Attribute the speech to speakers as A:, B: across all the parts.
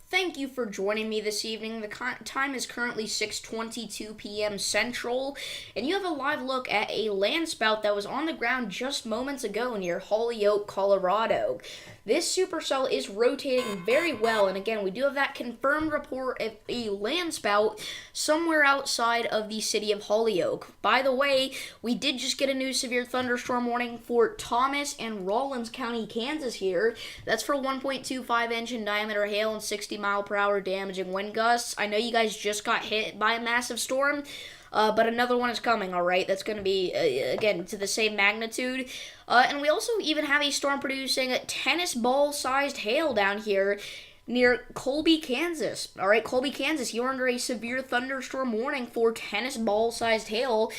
A: Thank you for joining me this evening. The time is currently 6:22 p.m. Central, and you have a live look at a landspout that was on the ground just moments ago near Holyoke, Colorado. This supercell is rotating very well, and again, we do have that confirmed report of a landspout somewhere outside of the city of Holyoke. By the way, we did just get a new severe thunderstorm warning for Thomas and Rawlins County, Kansas here. That's for 1.25 inch in diameter hail and 60-mile-per-hour damaging wind gusts. I know you guys just got hit by a massive storm, but another one is coming, alright? That's going to be, again, to the same magnitude. And we also even have a storm producing tennis ball-sized hail down here near Colby, Kansas. Alright, Colby, Kansas, you're under a severe thunderstorm warning for tennis ball-sized hail.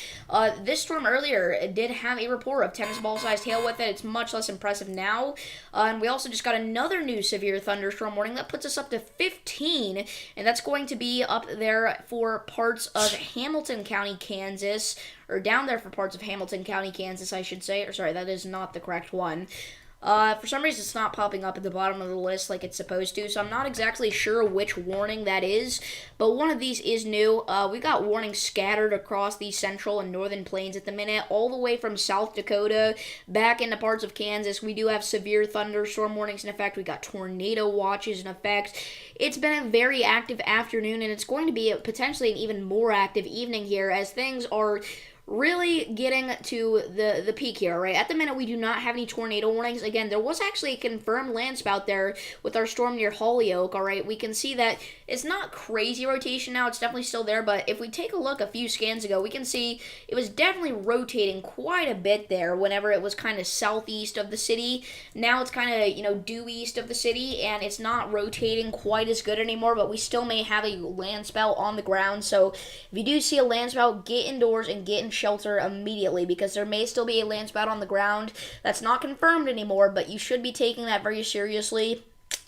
A: This storm earlier did have a report of tennis ball-sized hail with it. It's much less impressive now. And we also just got another new severe thunderstorm warning that puts us up to 15, and that's going to be up there for parts of Hamilton County, Kansas, or down there for parts of Hamilton County, Kansas, I should say. Or sorry, that is not the correct one. For some reason, it's not popping up at the bottom of the list like it's supposed to, so I'm not exactly sure which warning that is, but one of these is new. We got warnings scattered across the central and northern plains at the minute, all the way from South Dakota back into parts of Kansas. We do have severe thunderstorm warnings in effect. We got tornado watches in effect. It's been a very active afternoon, and it's going to be potentially an even more active evening here as things are really getting to the peak here, right? At the minute, we do not have any tornado warnings. Again, there was actually a confirmed landspout there with our storm near Holyoke, all right? We can see that it's not crazy rotation now. It's definitely still there, but if we take a look a few scans ago, we can see it was definitely rotating quite a bit there whenever it was kind of southeast of the city. Now it's kind of, due east of the city, and it's not rotating quite as good anymore, but we still may have a landspout on the ground. So if you do see a landspout, get indoors and get in shelter immediately, because there may still be a landspout on the ground. That's not confirmed anymore, but you should be taking that very seriously.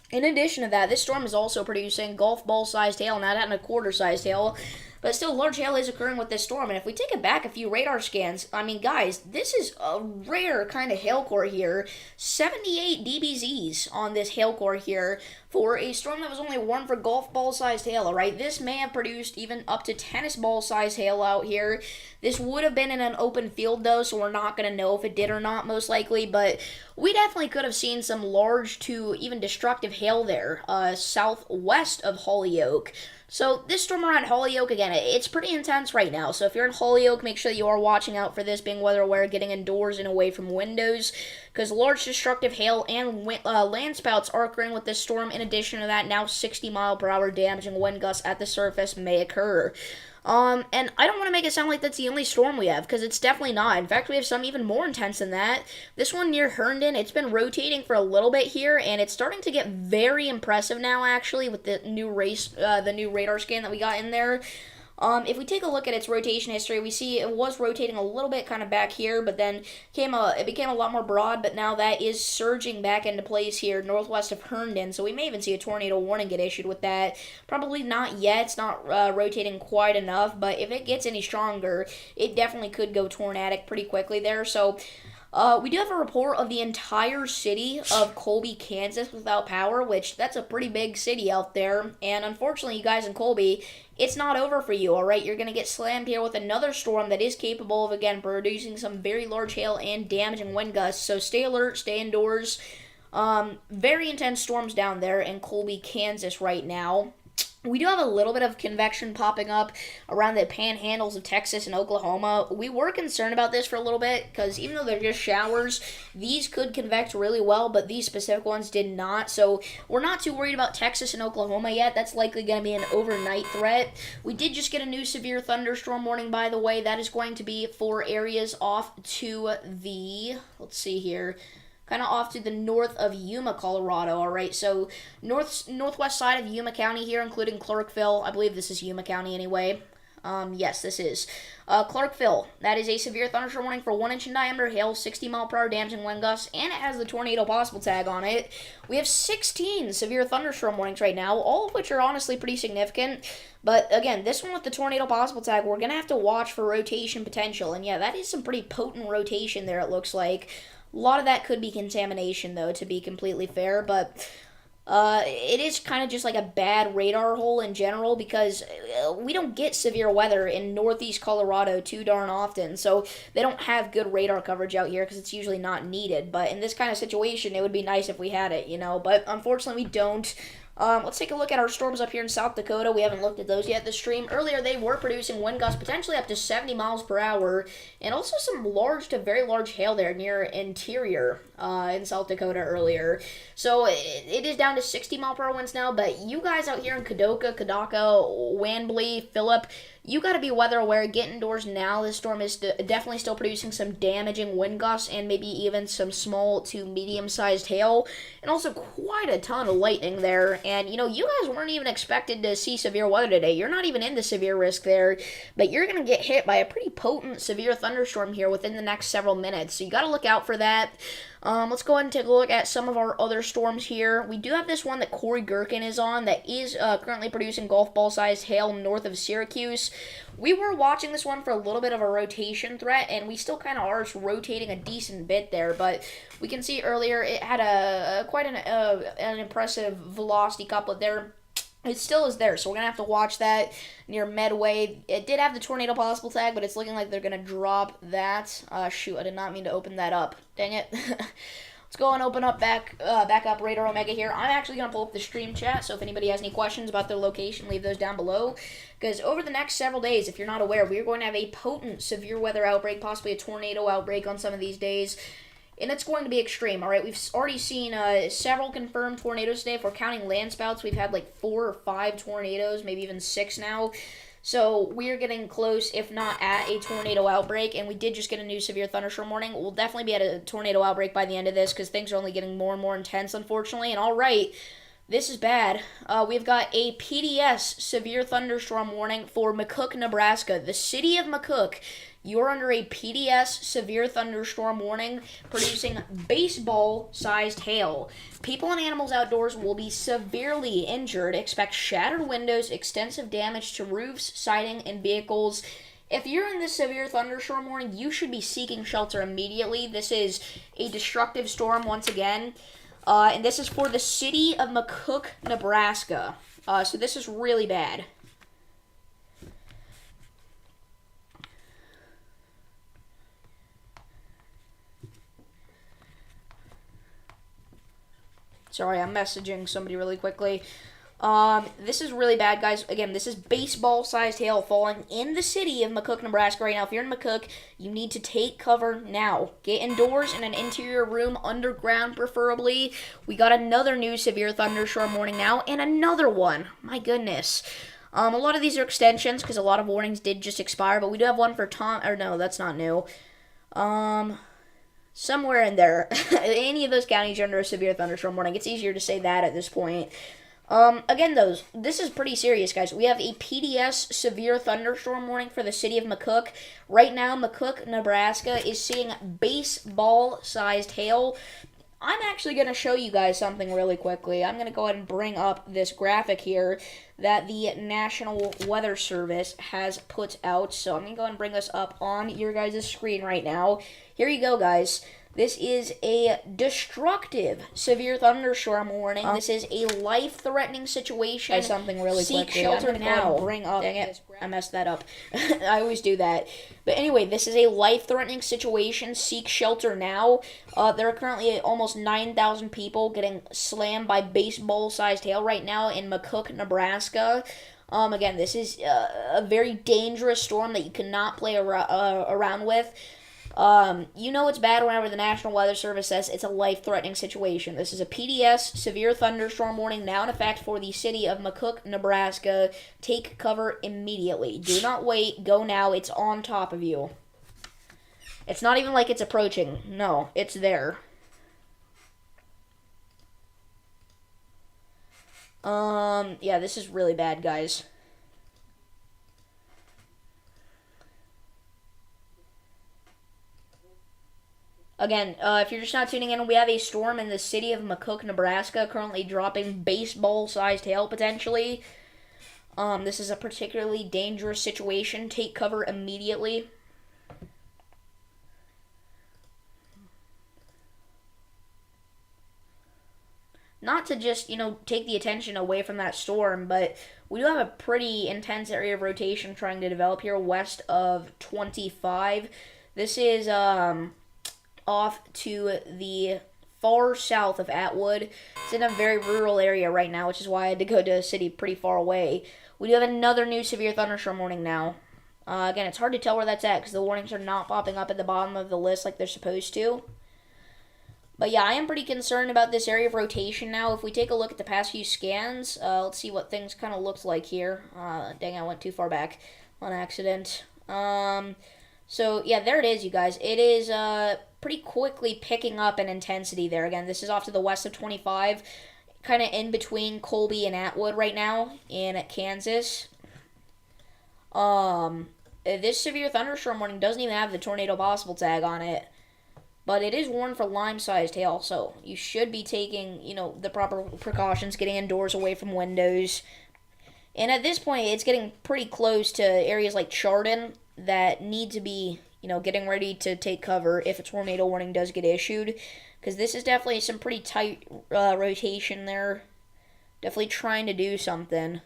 A: In addition to that, this storm is also producing golf ball-sized hail, not at a quarter-sized hail, but still large hail is occurring with this storm. And if we take it back a few radar scans, I mean, guys, this is a rare kind of hail core here. 78 dBZs on this hail core here for a storm that was only warned for golf ball-sized hail, all right? This may have produced even up to tennis ball-sized hail out here. This would have been in an open field, though, so we're not going to know if it did or not, most likely, but we definitely could have seen some large to even destructive hail there, southwest of Holyoke. So this storm around Holyoke, again, it's pretty intense right now. So if you're in Holyoke, make sure that you are watching out for this, being weather aware, getting indoors and away from windows, because large destructive hail and landspouts are occurring with this storm. In addition to that, now 60-mile-per-hour damaging wind gusts at the surface may occur. And I don't want to make it sound like that's the only storm we have, because it's definitely not. In fact, we have some even more intense than that. This one near Herndon, it's been rotating for a little bit here, and it's starting to get very impressive now, actually, with the new radar scan that we got in there. If we take a look at its rotation history, we see it was rotating a little bit kind of back here, but then it became a lot more broad, but now that is surging back into place here northwest of Herndon, so we may even see a tornado warning get issued with that. Probably not yet. It's not rotating quite enough, but if it gets any stronger, it definitely could go tornadic pretty quickly there. So we do have a report of the entire city of Colby, Kansas without power, which that's a pretty big city out there. And unfortunately, you guys in Colby, it's not over for you, all right? You're going to get slammed here with another storm that is capable of, again, producing some very large hail and damaging wind gusts. So stay alert, stay indoors. Very intense storms down there in Colby, Kansas right now. We do have a little bit of convection popping up around the panhandles of Texas and Oklahoma. We were concerned about this for a little bit because even though they're just showers, these could convect really well, but these specific ones did not. So we're not too worried about Texas and Oklahoma yet. That's likely going to be an overnight threat. We did just get a new severe thunderstorm warning, by the way. That is going to be for areas off to the, let's see here, kind of off to the north of Yuma, Colorado, all right? So northwest side of Yuma County here, including Clarkville. I believe this is Yuma County anyway. Yes, this is. Clarkville, that is a severe thunderstorm warning for 1 inch in diameter hail, 60-mile-per-hour damaging wind gusts, and it has the tornado possible tag on it. We have 16 severe thunderstorm warnings right now, all of which are honestly pretty significant. But again, this one with the tornado possible tag, we're going to have to watch for rotation potential. And yeah, that is some pretty potent rotation there, it looks like. A lot of that could be contamination, though, to be completely fair, but It is kind of just like a bad radar hole in general because we don't get severe weather in northeast Colorado too darn often. So they don't have good radar coverage out here because it's usually not needed. But in this kind of situation, it would be nice if we had it, you know. But unfortunately, we don't. Let's take a look at our storms up here in South Dakota. We haven't looked at those yet this stream. Earlier, they were producing wind gusts potentially up to 70 miles per hour, and also some large to very large hail there near Interior in South Dakota earlier. So it is down to 60 mile per hour winds now, but you guys out here in Kadaka, Wambly, Phillip, you got to be weather aware. Get indoors now. This storm is definitely still producing some damaging wind gusts and maybe even some small to medium-sized hail, and also quite a ton of lightning there. And, you know, you guys weren't even expected to see severe weather today. You're not even in the severe risk there, but you're going to get hit by a pretty potent severe thunderstorm here within the next several minutes. So you got to look out for that. Let's go ahead and take a look at some of our other storms here. We do have this one that Corey Gherkin is on that is currently producing golf ball-sized hail north of Syracuse. We were watching this one for a little bit of a rotation threat, and we still kind of are rotating a decent bit there, but we can see earlier it had quite an impressive velocity couplet there. It still is there, so we're going to have to watch that near Medway. It did have the tornado possible tag, but it's looking like they're going to drop that. Shoot, I did not mean to open that up. Dang it. Let's go and open up back up Radar Omega here. I'm actually going to pull up the stream chat, so if anybody has any questions about their location, leave those down below. Because over the next several days, if you're not aware, we're going to have a potent severe weather outbreak, possibly a tornado outbreak on some of these days. And it's going to be extreme, all right? We've already seen several confirmed tornadoes today. If we're counting land spouts, we've had like 4 or 5 tornadoes, maybe even 6 now. So we're getting close, if not at a tornado outbreak. And we did just get a new severe thunderstorm warning. We'll definitely be at a tornado outbreak by the end of this because things are only getting more and more intense, unfortunately. And all right, this is bad. We've got a PDS severe thunderstorm warning for McCook, Nebraska. The city of McCook. You're under a PDS severe thunderstorm warning producing baseball-sized hail. People and animals outdoors will be severely injured. Expect shattered windows, extensive damage to roofs, siding, and vehicles. If you're in this severe thunderstorm warning, you should be seeking shelter immediately. This is a destructive storm once again. And this is for the city of McCook, Nebraska. So this is really bad. Sorry, I'm messaging somebody really quickly. This is really bad, guys. Again, this is baseball-sized hail falling in the city of McCook, Nebraska right now. If you're in McCook, you need to take cover now. Get indoors in an interior room, underground preferably. We got another new severe thunderstorm warning now, and another one. My goodness. A lot of these are extensions because a lot of warnings did just expire, but we do have one for Tom. Or no, that's not new. Somewhere in there. Any of those counties are under a severe thunderstorm warning. It's easier to say that at this point. Again, this is pretty serious, guys. We have a PDS severe thunderstorm warning for the city of McCook. Right now, McCook, Nebraska is seeing baseball-sized hail. I'm actually going to show you guys something really quickly. I'm going to go ahead and bring up this graphic here that the National Weather Service has put out. So I'm going to go ahead and bring this up on your guys' screen right now. Here you go, guys. This is a destructive severe thunderstorm warning. This is a life-threatening situation. Something really quickly. Seek shelter now. Bring up. Dang it, I messed that up. I always do that. But anyway, this is a life-threatening situation. Seek shelter now. There are currently almost 9,000 people getting slammed by baseball-sized hail right now in McCook, Nebraska. Again, this is a very dangerous storm that you cannot play around with. You know it's bad whenever the National Weather Service says it's a life-threatening situation. This is a PDS severe thunderstorm warning now in effect for the city of McCook, Nebraska. Take cover immediately. Do not wait. Go now. It's on top of you. It's not even like it's approaching. No, it's there. Yeah, this is really bad, guys. Again, if you're just not tuning in, we have a storm in the city of McCook, Nebraska, currently dropping baseball-sized hail, potentially. This is a particularly dangerous situation. Take cover immediately. not to just, take the attention away from that storm, but we do have a pretty intense area of rotation trying to develop here west of 25. This is off to the far south of Atwood. It's in a very rural area right now, which is why I had to go to a city pretty far away. We do have another new severe thunderstorm warning now. Again, it's hard to tell where that's at because the warnings are not popping up at the bottom of the list like they're supposed to. But yeah, I am pretty concerned about this area of rotation now. If we take a look at the past few scans, let's see what things kind of looked like here. Dang, I went too far back on accident. So yeah, there it is, you guys. It is pretty quickly picking up in intensity there. Again, this is off to the west of 25, kind of in between Colby and Atwood right now in Kansas. This severe thunderstorm warning doesn't even have the tornado possible tag on it. But it is warned for lime-sized hail, so you should be taking, the proper precautions, getting indoors away from windows. And at this point, it's getting pretty close to areas like Chardon that need to be, getting ready to take cover if a tornado warning does get issued. Because this is definitely some pretty tight rotation there. Definitely trying to do something.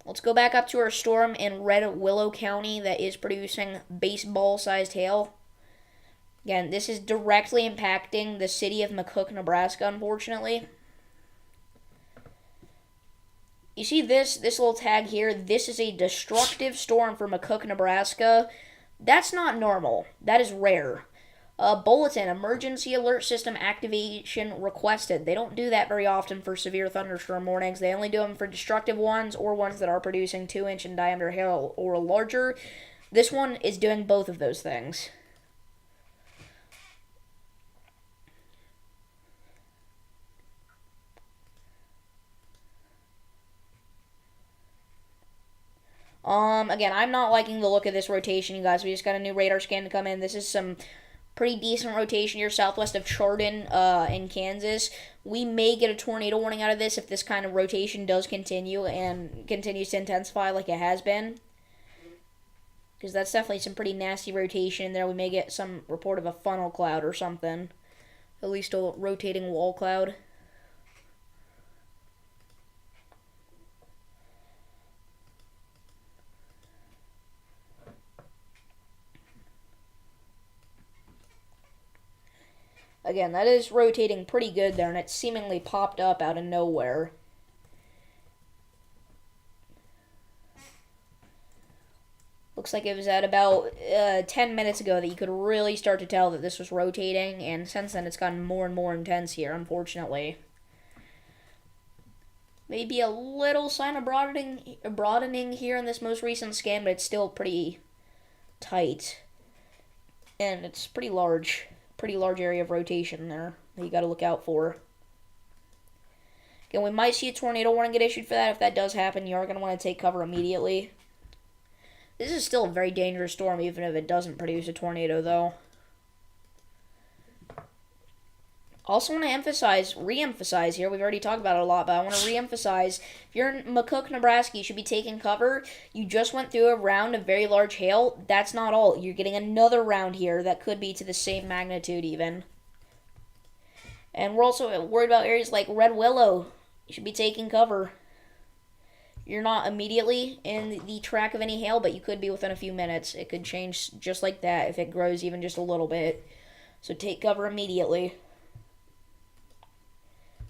A: Let's go back up to our storm in Red Willow County that is producing baseball-sized hail. Again, this is directly impacting the city of McCook, Nebraska, unfortunately. You see this little tag here? This is a destructive storm for McCook, Nebraska. That's not normal. That is rare. Bulletin, emergency alert system activation requested. They don't do that very often for severe thunderstorm warnings. They only do them for destructive ones or ones that are producing 2-inch in diameter hail or larger. This one is doing both of those things. Again, I'm not liking the look of this rotation, you guys. We just got a new radar scan to come in. This is some pretty decent rotation here southwest of Chardon in Kansas. We may get a tornado warning out of this if this kind of rotation does continue and continues to intensify like it has been. Because that's definitely some pretty nasty rotation in there. We may get some report of a funnel cloud or something. At least a rotating wall cloud. Again, that is rotating pretty good there, and it seemingly popped up out of nowhere. Looks like it was at about 10 minutes ago that you could really start to tell that this was rotating, and since then it's gotten more and more intense here, unfortunately. Maybe a little sign of broadening here in this most recent scan, but it's still pretty tight. And it's pretty large area of rotation there that you got to look out for. Again, we might see a tornado warning get issued for that. If that does happen, you are going to want to take cover immediately. This is still a very dangerous storm, even if it doesn't produce a tornado, though. Also want to re-emphasize here, we've already talked about it a lot, but I want to re-emphasize, if you're in McCook, Nebraska, you should be taking cover. You just went through a round of very large hail. That's not all. You're getting another round here that could be to the same magnitude even. And we're also worried about areas like Red Willow. You should be taking cover. You're not immediately in the track of any hail, but you could be within a few minutes. It could change just like that if it grows even just a little bit. So take cover immediately.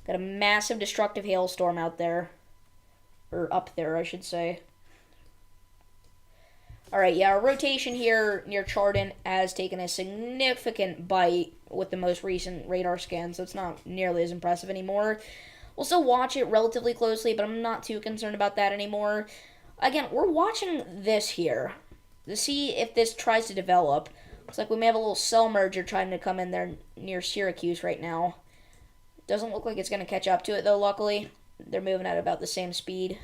A: Got a massive destructive hailstorm out there. Or up there, I should say. Alright, yeah, our rotation here near Chardon has taken a significant bite with the most recent radar scan, so it's not nearly as impressive anymore. We'll still watch it relatively closely, but I'm not too concerned about that anymore. Again, we're watching this here to see if this tries to develop. Looks like we may have a little cell merger trying to come in there near Syracuse right now. Doesn't look like it's going to catch up to it, though, luckily. They're moving at about the same speed.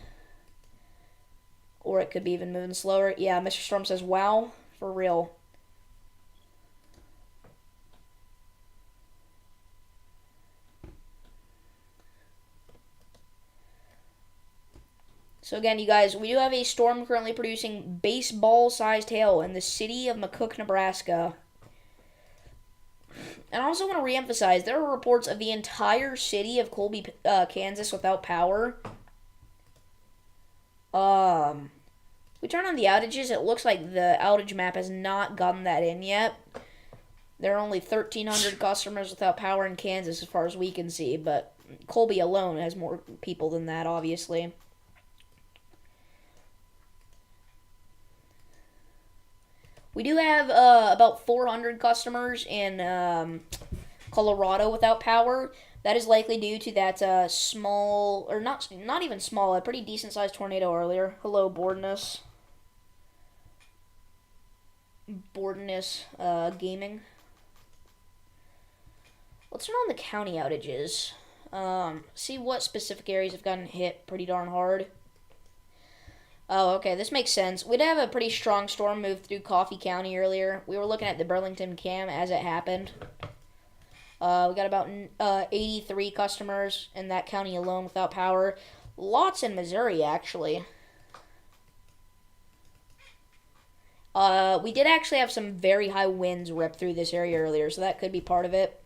A: Or it could be even moving slower. Yeah, Mr. Storm says, wow, for real. So again, you guys, we do have a storm currently producing baseball-sized hail in the city of McCook, Nebraska. And I also want to reemphasize, there are reports of the entire city of Colby, Kansas without power. We turn on the outages, it looks like the outage map has not gotten that in yet. There are only 1,300 customers without power in Kansas as far as we can see, but Colby alone has more people than that, obviously. We do have about 400 customers in Colorado without power. That is likely due to that small, or not even small, a pretty decent-sized tornado earlier. Hello, Boardness. Gaming. Let's turn on the county outages. See what specific areas have gotten hit pretty darn hard. Oh, okay, this makes sense. We'd have a pretty strong storm move through Coffee County earlier. We were looking at the Burlington cam as it happened. We got about 83 customers in that county alone without power. Lots in Missouri, actually. We did actually have some very high winds rip through this area earlier, so that could be part of it.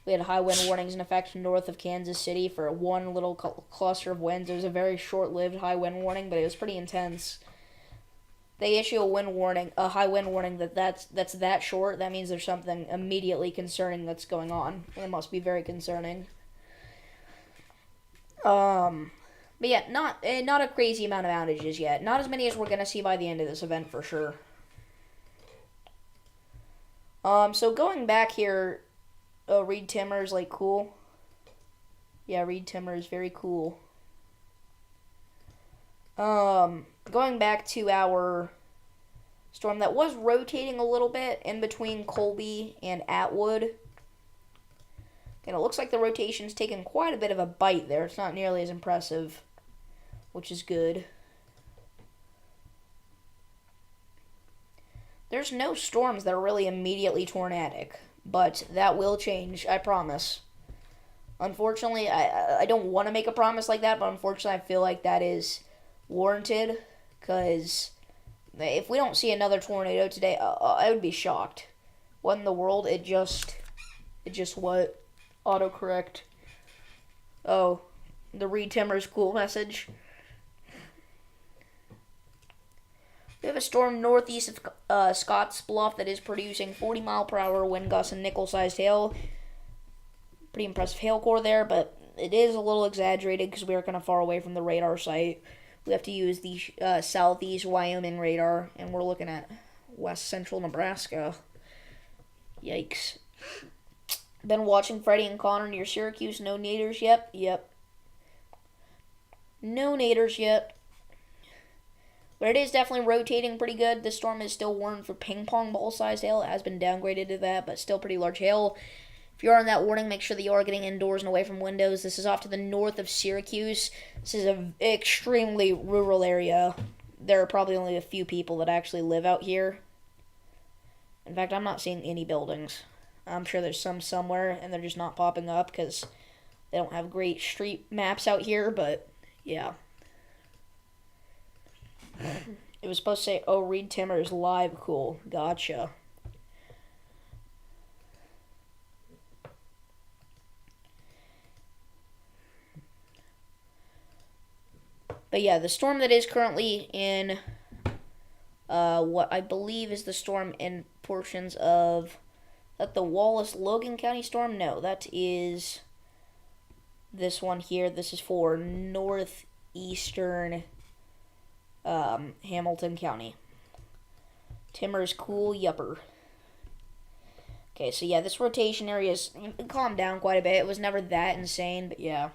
A: We had high wind warnings in effect north of Kansas City for one little cluster of winds. It was a very short-lived high wind warning, but it was pretty intense. They issue a high wind warning that's that short. That means there's something immediately concerning that's going on. And it must be very concerning. But yeah, not a crazy amount of outages yet. Not as many as we're gonna see by the end of this event for sure. So going back here. Oh, Reed Timmer is, like, cool. Yeah, Reed Timmer is very cool. Going back to our storm that was rotating a little bit in between Colby and Atwood. And it looks like the rotation's taken quite a bit of a bite there. It's not nearly as impressive, which is good. There's no storms that are really immediately tornadic. But that will change, I promise. Unfortunately, I don't want to make a promise like that, but unfortunately I feel like that is warranted. Because if we don't see another tornado today, I would be shocked. What in the world? It just what? Autocorrect. Oh, the Reed Timmer's cool message. We have a storm northeast of Scottsbluff that is producing 40-mile-per-hour wind gusts and nickel-sized hail. Pretty impressive hail core there, but it is a little exaggerated because we are kind of far away from the radar site. We have to use the southeast Wyoming radar, and we're looking at west central Nebraska. Yikes. Been watching Freddie and Connor near Syracuse. No naders yet? Yep. No naders yet. But it is definitely rotating pretty good. This storm is still warned for ping pong ball sized hail. It has been downgraded to that, but still pretty large hail. If you're on that warning, make sure that you are getting indoors and away from windows. This is off to the north of Syracuse. This is an extremely rural area. There are probably only a few people that actually live out here. In fact, I'm not seeing any buildings. I'm sure there's some somewhere, and they're just not popping up because they don't have great street maps out here, but yeah. It was supposed to say, oh, Reed Timmer is live. Cool. Gotcha. But yeah, the storm that is currently in what I believe is the storm in portions of... Is that the Wallace-Logan County storm? No, that is this one here. This is for northeastern... Hamilton County. Timmer's cool, yupper. Okay, so yeah, this rotation area is calmed down quite a bit. It was never that insane, but yeah.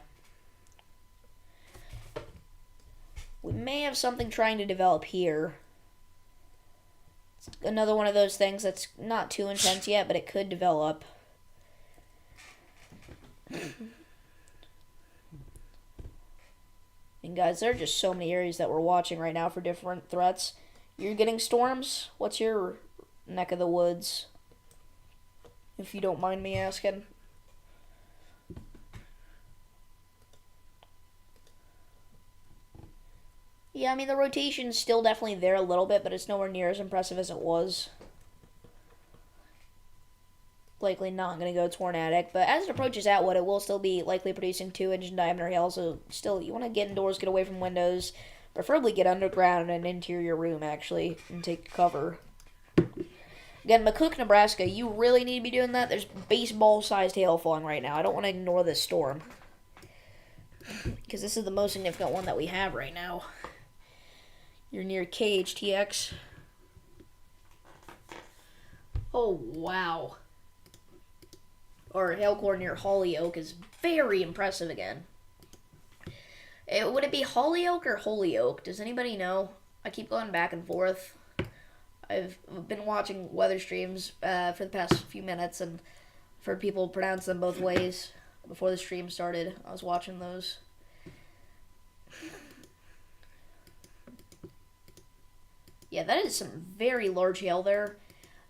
A: We may have something trying to develop here. It's another one of those things that's not too intense yet, but it could develop. And guys, there are just so many areas that we're watching right now for different threats. You're getting storms? What's your neck of the woods? If you don't mind me asking. Yeah, I mean, the rotation's still definitely there a little bit, but it's nowhere near as impressive as it was. likely not going to go tornadic, but as it approaches Atwood, it will still be likely producing 2-inch in diameter hail, so still, you want to get indoors, get away from windows, preferably get underground in an interior room, actually, and take cover. Again, McCook, Nebraska, you really need to be doing that. There's baseball-sized hail falling right now. I don't want to ignore this storm, because this is the most significant one that we have right now. You're near KHTX. Oh, wow. Or hail core near Holyoke is very impressive again. Would it be Holyoke or Holyoke? Does anybody know? I keep going back and forth. I've been watching weather streams for the past few minutes, and I've heard people pronounce them both ways. Before the stream started, I was watching those. Yeah, that is some very large hail there.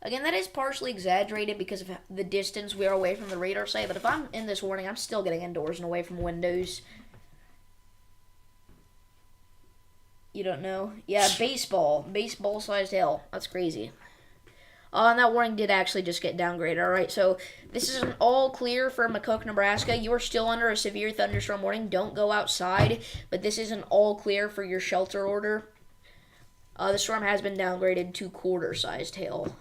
A: Again, that is partially exaggerated because of the distance we are away from the radar site, but if I'm in this warning, I'm still getting indoors and away from windows. You don't know? Yeah, baseball. Baseball-sized hail. That's crazy. And that warning did actually just get downgraded. Alright, so this is an all clear for McCook, Nebraska. You are still under a severe thunderstorm warning. Don't go outside, but this is an all clear for your shelter order. The storm has been downgraded to quarter-sized hail.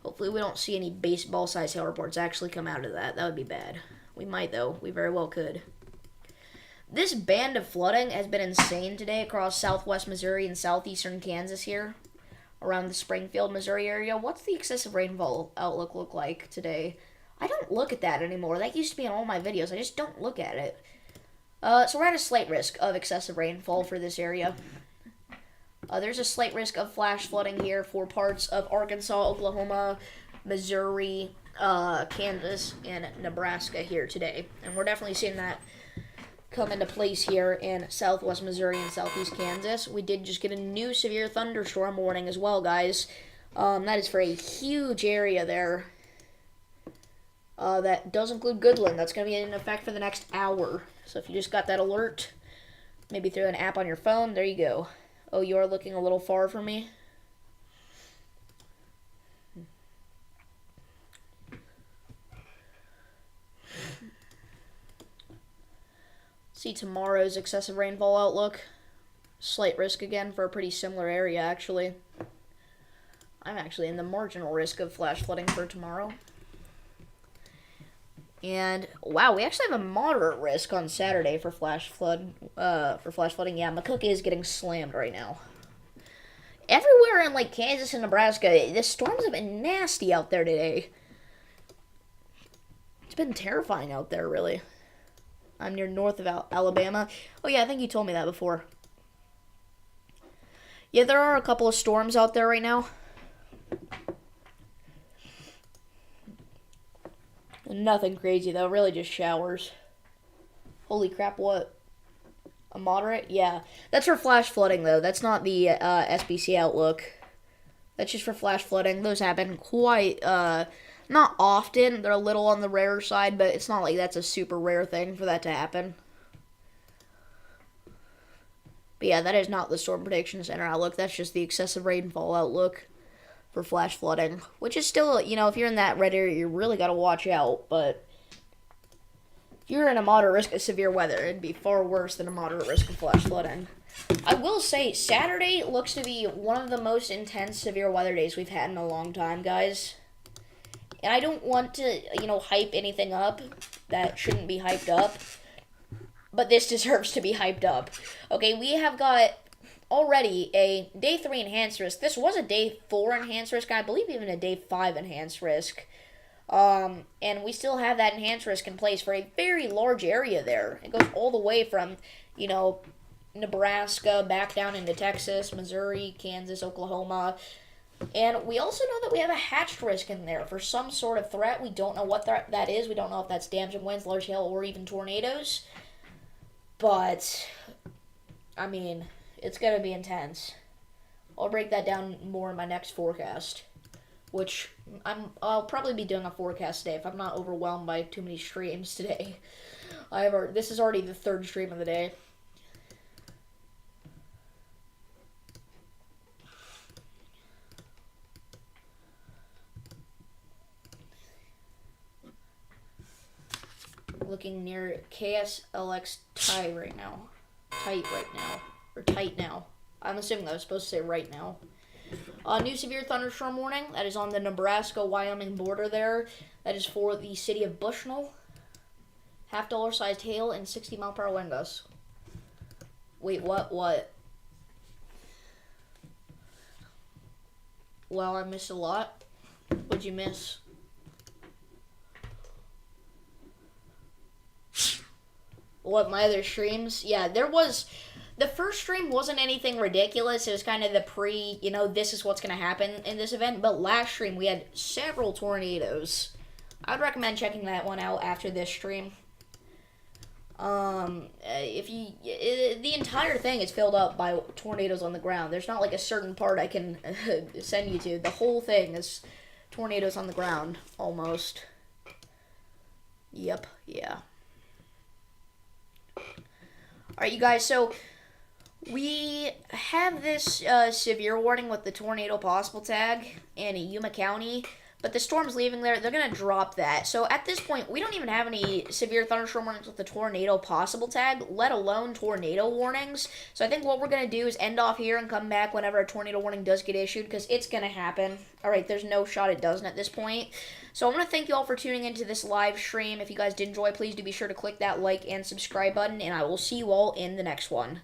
A: Hopefully we don't see any baseball-sized hail reports actually come out of that. That would be bad. We might, though. We very well could. This band of flooding has been insane today across southwest Missouri and southeastern Kansas here, around the Springfield, Missouri area. What's the excessive rainfall outlook look like today? I don't look at that anymore. That used to be in all my videos. I just don't look at it. So we're at a slight risk of excessive rainfall for this area. There's a slight risk of flash flooding here for parts of Arkansas, Oklahoma, Missouri, Kansas, and Nebraska here today. And we're definitely seeing that come into place here in southwest Missouri and southeast Kansas. We did just get a new severe thunderstorm warning as well, guys. That is for a huge area there. That does include Goodland. That's going to be in effect for the next hour. So if you just got that alert, maybe through an app on your phone, there you go. Oh, you are looking a little far from me? See tomorrow's excessive rainfall outlook. Slight risk again for a pretty similar area, actually. I'm actually in the marginal risk of flash flooding for tomorrow. And wow, we actually have a moderate risk on Saturday for flash flooding. Yeah, McCook is getting slammed right now. Everywhere in like Kansas and Nebraska, the storms have been nasty out there today. It's been terrifying out there, really. I'm near north of Alabama. Oh yeah, I think you told me that before. Yeah, there are a couple of storms out there right now. Nothing crazy, though. Really just showers. Holy crap, what? A moderate? Yeah. That's for flash flooding, though. That's not the SBC outlook. That's just for flash flooding. Those happen quite, not often. They're a little on the rare side, but it's not like that's a super rare thing for that to happen. But yeah, that is not the Storm Prediction Center outlook. That's just the excessive rainfall outlook for flash flooding, which is still, you know, if you're in that red area, you really got to watch out. But if you're in a moderate risk of severe weather, it'd be far worse than a moderate risk of flash flooding. I will say, Saturday looks to be one of the most intense severe weather days we've had in a long time, guys. And I don't want to, you know, hype anything up that shouldn't be hyped up. But this deserves to be hyped up. Okay, we have got already a day 3 enhanced risk. This was a day 4 enhanced risk. I believe even a day 5 enhanced risk. And we still have that enhanced risk in place for a very large area there. It goes all the way from, you know, Nebraska back down into Texas, Missouri, Kansas, Oklahoma. And we also know that we have a hatched risk in there for some sort of threat. We don't know what that is. We don't know if that's damaging winds, large hail, or even tornadoes. But, I mean, it's going to be intense. I'll break that down more in my next forecast, which I'll probably be doing a forecast today if I'm not overwhelmed by too many streams today. This is already the 3rd stream of the day. looking near KSLX tight right now. Tight right now. Or tight now. I'm assuming I was supposed to say right now. New severe thunderstorm warning. That is on the Nebraska-Wyoming border there. That is for the city of Bushnell. $half sized hail and 60-mile-per-hour wind gusts. Wait, what? Well, I missed a lot. What'd you miss? What, my other streams? Yeah, there was... The first stream wasn't anything ridiculous. It was kind of the this is what's going to happen in this event. But last stream, we had several tornadoes. I would recommend checking that one out after this stream. The entire thing is filled up by tornadoes on the ground. There's not like a certain part I can send you to. The whole thing is tornadoes on the ground, almost. Yep, yeah. Alright, you guys, so we have this severe warning with the tornado possible tag in Yuma County. But the storm's leaving there. They're going to drop that. So at this point, we don't even have any severe thunderstorm warnings with the tornado possible tag, let alone tornado warnings. So I think what we're going to do is end off here and come back whenever a tornado warning does get issued, because it's going to happen. All right, there's no shot it doesn't at this point. So I want to thank you all for tuning into this live stream. If you guys did enjoy, please do be sure to click that like and subscribe button, and I will see you all in the next one.